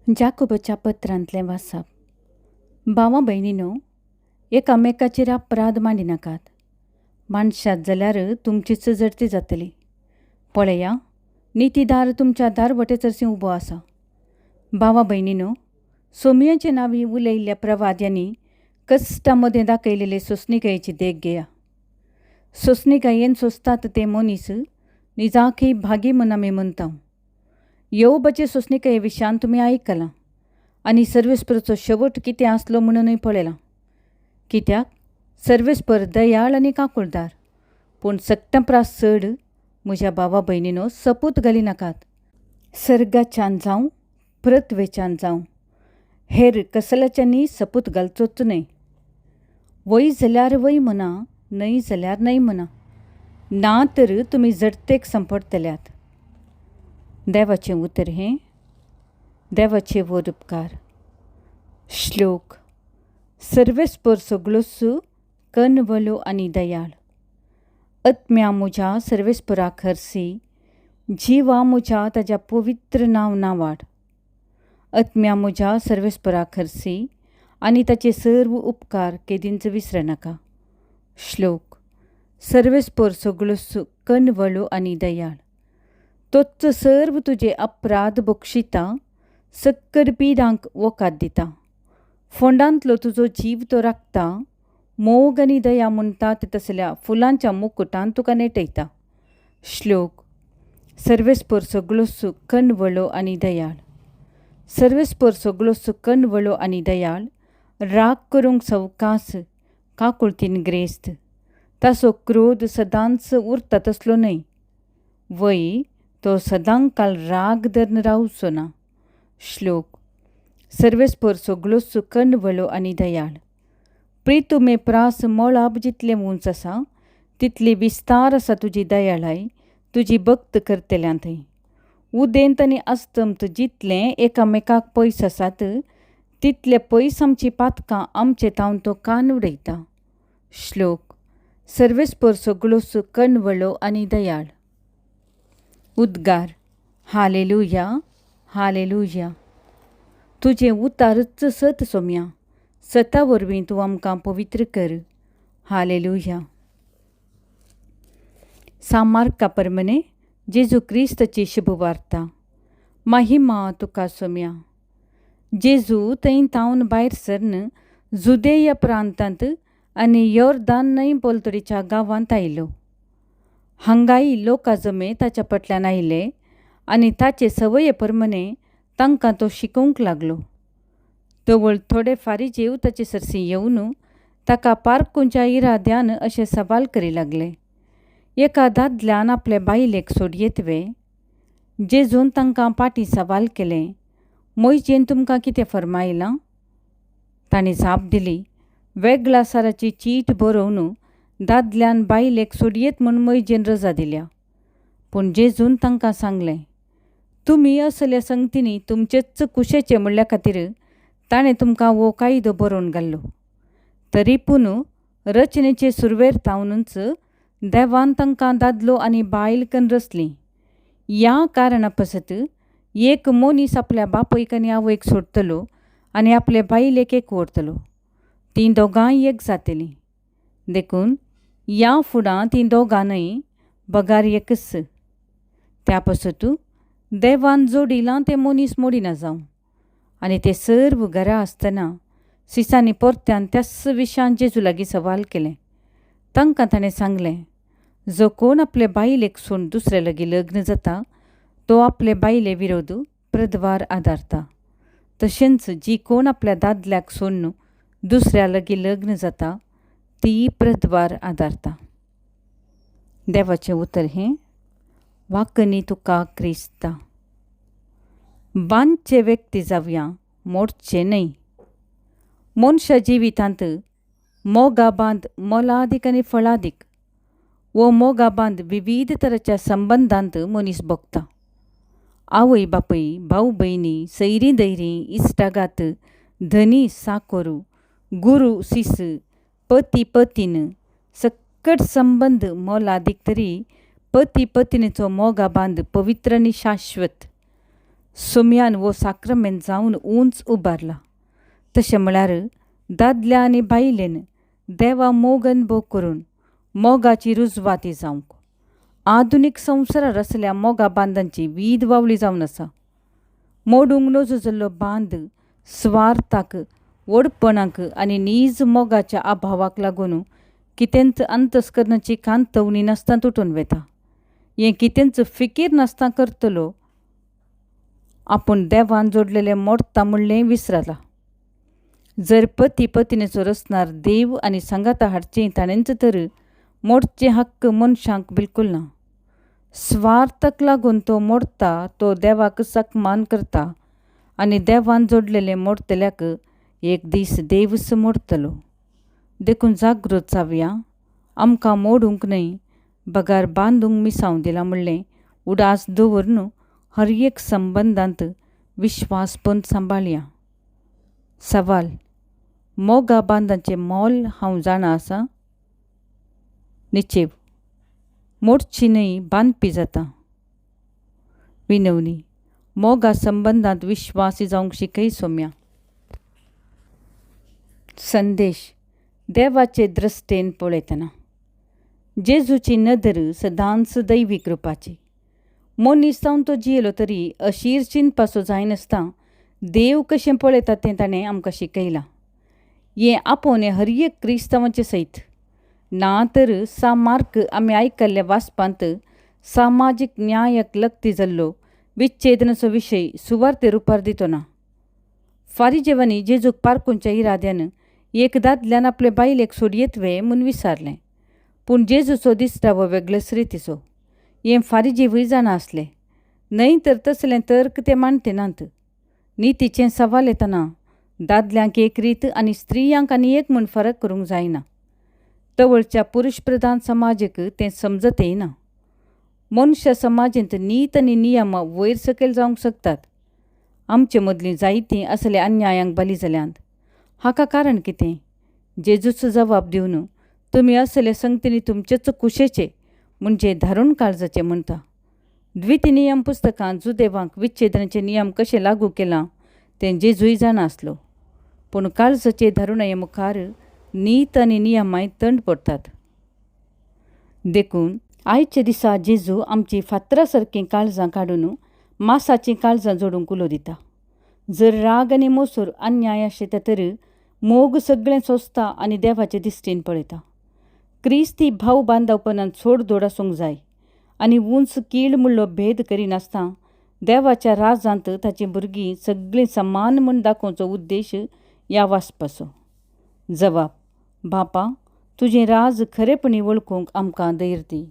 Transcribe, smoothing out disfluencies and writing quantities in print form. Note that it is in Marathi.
जाकोबाच्या पत्रांतलें वाचप. भावां भयणीनो, एकामेकाचेर अपराध मांडिनाकात. माणशात जाल्यार तुमचीच जडती जातली. पळया, नितीदार तुमच्या दारवटेचरशी उबो आसा. भावां भयणीनो, सोमयाचे नांवी उलयल्ल्या प्रवाद्यांनी कश्टा मदें दाखयलेले सोंसणिकायेची देख घेया. सोंसणिकायेन सोंसतात ते मनीस निजाखी भागी म्हूण आमी म्हणटा. योबाचे सोंसणिकाये विशयान तुमी आयकलां आनी सर्वेस्परचो शेवट कितें आसलो म्हणूनय पळयलां. कित्याक सर्वेस्पर दयाळ आनी काकुळदार, पूण सक्तप्रास चड म्हज्या भावा भयणीनो सपूत घालिनाकात. सर्गाच्यान जावं पृथ्वेच्यान जावं हेर कसल्याच्यांनी सपूत घालचोच न्हय. वय जाल्यार वय म्हणा, न्हय जाल्यार न्हय म्हणा, ना तर तुमी जडतेक संपडतल्यात. देवाचें उतर हें. देवाचे वड उपकार. श्लोक. सर्वेस्पर सगळोच कनवलो आनी दयाळ. आत्म्या म्हज्या सर्वेस्पराक हरसी, जिवा म्हज्या ताच्या पवित्र नांव नावाड. आत्म्या म्हज्या सर्वेस्पराक हरसी आनी ताचे सर्व उपकार केदींच विसरनाका. श्लोक. सर्वेस्पर सगळोच कनवलो आनी दयाळ. तोच सर्व तुजे अपराध बक्षिता, सक्कर पिडांक वोकात दिता. फोंडांतलो तुजो जीव तो राखता. मोग आनी दया म्हणटात तसल्या फुलांच्या मुकुटान तुका नेटयता. श्लोक. सर्वेस्पर सगळोच कनवलो आनी दयाळ. सर्वेस्पर सगळोच कनवलो आनी दयाळ. राग करूंक सवकास, काकुळतीन ग्रेस्त. ताचो क्रोध सदांच उरता तसलो न्हय. वय तो सदां काल राग धरून रावचो ना. श्लोक. सर्वेस्पर सगळोच कनवलो आनी दयाळ. प्रितुमे प्रास मोळाब जितले उंच आसा, तितली विस्तार आसा तुजी दयाळाय तुजी भक्त करतल्यां थंय. उदेंत आनी अस्तंत जितलें एकामेकाक पयस आसात, तितले पयस आमची पातकां आमचे तावन तो कान उडयता. श्लोक. सर्वेस्पर सगळोच कनवलो आनी दयाळ. उद्गार. Hallelujah, hallelujah. तुजें उतारच सत सोम्या, सता वरवीं तूं आमकां पवित्र कर. हालेलुया. सामार्का परमने जेजू क्रिस्ताची शुभ वार्ता. महिमा तुका सोम्या. जेजू थंय तावन भायर सरन जुदेया प्रांतांत आनी योर्दान न्हंय पलतडीच्या गांवांत आयलो. हांगाय लोकां जमे ताच्या फाटल्यान आयले आनी ताचे सवये परमने तांकां तो शिकोवंक लागलो. तवळ थोडे फारीजेव ताचे सरसी येवन ताका पारकुंच्या इराद्यान अशे सवाल करी लागले. एका दादल्यान आपले बायलेक सोडयेतवे. जेजून तांकां पाटी सवाल केले, मोयजेन तुमकां कितें फरमायलां? तांणी जाप दिली, वेगळासाराची चीट बरोवन दादल्यान बायलेक सोडयेत म्हूण मोयजेन रजा दिल्या. पूण जेजून तांकां सांगलें, तुमी असल्या संगतींनी तुमचेच कुशेचे म्हणल्या खातीर ताणें तुमकां वो कायदो बरोवन घाल्लो. तरी पूण रचनेचे सुरवेर तावनूच देवान तांकां दादलो आनी बायल कन्न रचलीं. ह्या कारणा पासत एक मनीस आपल्या बापयक आनी आवयक सोडतलो आनी आपले बायलेक एक व्हरतलो. तीं दोगांय एक जातलीं. देखून ह्या फुडां तीं दोगांनय बगार एकच. त्या पासत देवान जोडिलां तें मनीस मोडिना जावं. आनी ते सर्व घरा आसतना सिसांनी परत्यान त्याच विशयान जेजू लागीं सवाल केलें. तांकां ताणें सांगलें, जो कोण आपले बायलेक सोडून दुसरे लागीं लग्न जाता, तो आपले बायले विरोध प्रद्वार आदारता. तशेंच जी कोण आपल्या दादल्याक सोडून दुसऱ्या लागीं लग्न जाता, ती प्रद्वार आदारता. देवाचें उतर हें. वाकनी तुका क्रिस्ता. बांदचे व्यक्ती जावया, मोडचे न्हय. मनशा जिवितांत मोगाबांद मोलादीक आनी फळादीक. वो मोगाबांद विविध तरांच्या संबंदांत मनीस भोगता. आवय बापय, भाऊ भयणी, सैरी दैरी, इश्टागात, धनी साकोरू, गुरू सीस, पती पतीन, सकट संबंद मोलादीक तरी पती पत्नीचो मोगाबांद पवित्र आनी शाश्वत. सुमयान वो साक्रमेंत जावन उंच उबारला. तशें म्हळ्यार दादल्या आनी बायलेन देवा मोगन भोग करून मोगाची रुजवाती जावंक आधुनीक संवसारार असल्या मोगा बांदांची वीद वावळी जावन आसा. मोडूंक नजो जाल्लो बांद स्वार्थाक, वडपणाक आनी नीज मोगाच्या अभावाक लागून कितेंच अंतस्करणाची कांतवणी नासता तुटून वेता. हें कितेंच फिकीर नासता करतलो आपूण देवान जोडलेलें मोडटा म्हणलें विसरला. जर पती पत्नीचो रसनार देव आनी सांगाता हाडचें ताणेंच तर मोडचे हक्क मनशांक बिलकूल ना. स्वार्थाक लागून तो मोडटा तो देवाक सकमान करता आनी देवान जोडलेले मोडतल्याक एक दीस देवच मोडतलो. देखून जागृत जावया. आमकां मोडूंक न्हय, बगार बांदूंक मिसांव दिला म्हणलें उडास दवरून हर एक संबंदांत विश्वासपण सांबाळया. सवाल: मोगा बांदांचें मोल हांव जाणा आसा? निचेव: मोडची न्हय, बांदपी जाता. विनवणी: मोगा संबंदांत विश्वासी जावंक शिकय सोम्या. संदेश: देवाचे दृश्टेन पळयतना जेजूची नदर सदांच दैवी कृपाची. मनीस जावन तो जियेलो तरी अशीरचीन पासो जायनासता देव कशें पळयता तें ताणें आमकां शिकयलां. हें आपोवन हर एक क्रिस्तांवाचे सयत ना तर सामार्क आमी आयकल्ल्या वाचपांत सामाजीक न्यायाक लक्ती जाल्लो विच्छेदनाचो विशय सुवार्ते रुपार दितो ना. फारिजेवांनी जेजूक पारखुंच्या इराद्यान एक दादल्यान आपले बायलेक सोडयेतवे म्हूण विचारलें. पूण जेजूचो दिसटावो वेगळेच रितीचो. हें फारिजेवूय जाणा आसले. न्हय तर तसलें तर्क ते मांडटे नात. नितीचें सवाल येतना दादल्यांक एक रीत आनी स्त्रियांक आनी एक म्हूण फरक करूंक जायना. तवळच्या पुरुश प्रधान समाजाक तें समजत येना. मनुश्य समाजींत नीत आनी नियमां वयर सकयल जावंक शकतात. आमचे मदलीं जायतीं असले अन्यायांक बली जाल्यांत. हाका कारण कितें? जेजूचो जवाब दिवन तुमी असले संगतींनी तुमचेच कुशेचे म्हणजे धारून काळजाचे म्हणटा. द्वितीय नियम पुस्तकांत जुदेवांक विच्छेदनाचे नियम कशे लागू केला तें जेजूय जाणा आसलो. पूण काळजाचे धरुणये मुखार नीत आनी नियमांय तंड पडटात. देखून आयच्या दिसा जेजू आमची फातरा सारकीं काळजां काडून मासाचीं काळजां जोडूंक उलो दिता. जर राग आनी मोसूर अन्याय आशिता तर मोग सगळें सोंसता आनी देवाचे दिश्टीन पळयता. क्रिस्ती भाव बांदवपणांत सोडदोड आसूंक जाय आनी उंच कीळ म्हणलो भेद करिनासता देवाच्या राजांत ताचीं भुरगीं सगळीं समान म्हूण दाखोवचो उद्देश ह्या वाचपाचो. जवाब: बापा, तुजें राज खरेपणी वळखूंक आमकां धैर्य दी.